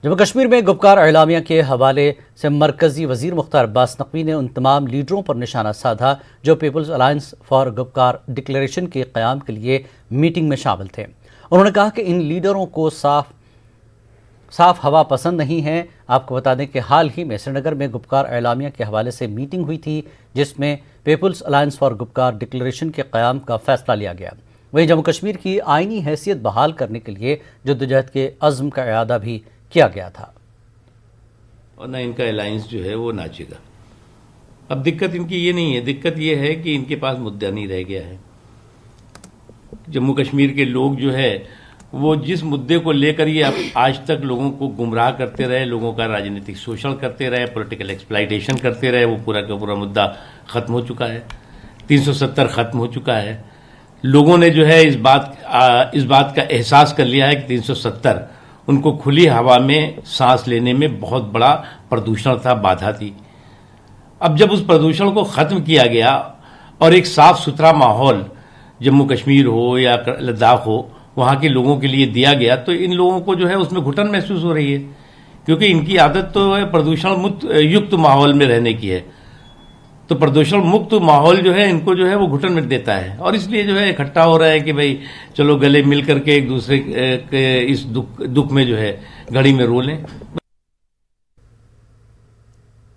जम्मू कश्मीर में गुपकार एलामिया के हवाले से मरकजी वजीर मुख्तार अब्बास नकवी ने उन तमाम लीडरों पर निशाना साधा जो people's alliance for Gupkar declaration के क़याम के लिए मीटिंग में शामिल थे। उन्होंने कहा कि इन लीडरों को साफ हवा पसंद नहीं है। आपको बता दें कि हाल ही में श्रीनगर में गुपकार एलामिया के हवाले से मीटिंग हुई थी, जिसमें people's alliance for Gupkar declaration के क़याम का फैसला लिया गया। वहीं जम्मू कश्मीर की आइनी हैसियत बहाल करने के लिए जद्दोजहद के अज़्म का इरादा भी किया गया था और ना इनका अलायंस जो है वो नाचेगा। अब दिक्कत इनकी ये नहीं है, दिक्कत ये है कि इनके पास मुद्दा नहीं रह गया है। जम्मू कश्मीर के लोग जो है वो जिस मुद्दे को लेकर ये आज तक लोगों को गुमराह करते रहे, लोगों का राजनीतिक शोषण करते रहे, पॉलिटिकल एक्सप्लॉइटेशन करते रहे, वो पूरा का पूरा मुद्दा खत्म हो चुका है। 370 खत्म हो चुका है। लोगों ने जो है इस बात का एहसास कर लिया है कि 370 उनको खुली हवा में सांस लेने में बहुत बड़ा प्रदूषण था, बाधा थी। अब जब उस प्रदूषण को खत्म किया गया और एक साफ सुथरा माहौल जम्मू कश्मीर हो या लद्दाख हो वहां के लोगों के लिए दिया गया, तो इन लोगों को जो है उसमें घुटन महसूस हो रही है, क्योंकि इनकी आदत तो है प्रदूषण मुक्त युक्त माहौल में रहने की है। तो प्रदूषण मुक्त माहौल जो है इनको जो है वो घुटन में देता है और इसलिए जो है इकट्ठा हो रहा है कि भाई चलो गले मिल करके एक दूसरे के इस दुख में जो है घड़ी में रो लें।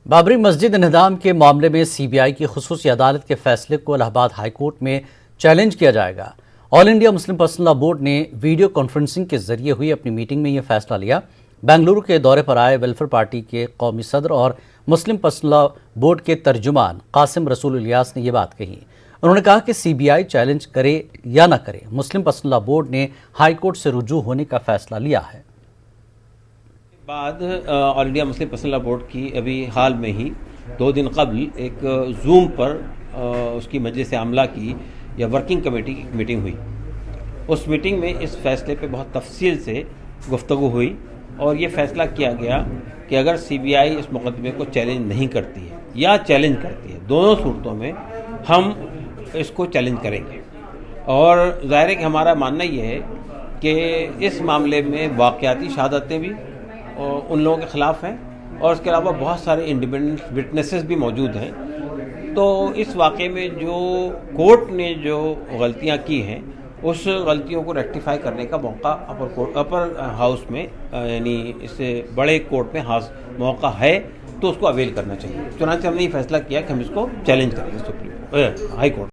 बाबरी मस्जिद इंहदाम के मामले में सीबीआई की खुसूसी अदालत के फैसले को इलाहाबाद हाईकोर्ट में चैलेंज किया जाएगा। All India Muslim personal law board ने वीडियो कॉन्फ्रेंसिंग के जरिए हुई अपनी मीटिंग में यह फैसला लिया। बेंगलुरु के दौरे पर आए वेलफेयर पार्टी के कौमी सदर और मुस्लिम पर्सनल लॉ बोर्ड के तर्जुमान कासिम रसूल इलियास ने यह बात कही। उन्होंने कहा कि सीबीआई चैलेंज करे या न करे, मुस्लिम पर्सनल लॉ बोर्ड ने हाईकोर्ट से रुजू होने का फैसला लिया है। बाद all India Muslim personal law board की अभी हाल में ही 2 दिन कबल एक जूम पर उसकी मजलिस आमला की या वर्किंग कमेटी की मीटिंग हुई। उस मीटिंग में इस फैसले पे बहुत तफसील से गुफ्तगू हुई और ये फैसला किया गया कि अगर सीबीआई इस मुकदमे को चैलेंज नहीं करती है या चैलेंज करती है, दोनों सूरतों में हम इसको चैलेंज करेंगे। और ज़ाहिर है कि हमारा मानना ये है कि इस मामले में वाक़याती शहादतें भी उन लोगों के ख़िलाफ़ हैं और इसके अलावा बहुत सारे इंडिपेंडेंट विटनेसेस भी मौजूद हैं। तो इस वाक़े में जो कोर्ट ने जो गलतियां की हैं उस गलतियों को रेक्टिफाई करने का मौका अपर हाउस में यानी इससे बड़े कोर्ट में मौका है, तो उसको अवेल करना चाहिए। चुनांचे हमने ये फैसला किया कि हम इसको चैलेंज करेंगे सुप्रीम हाई कोर्ट।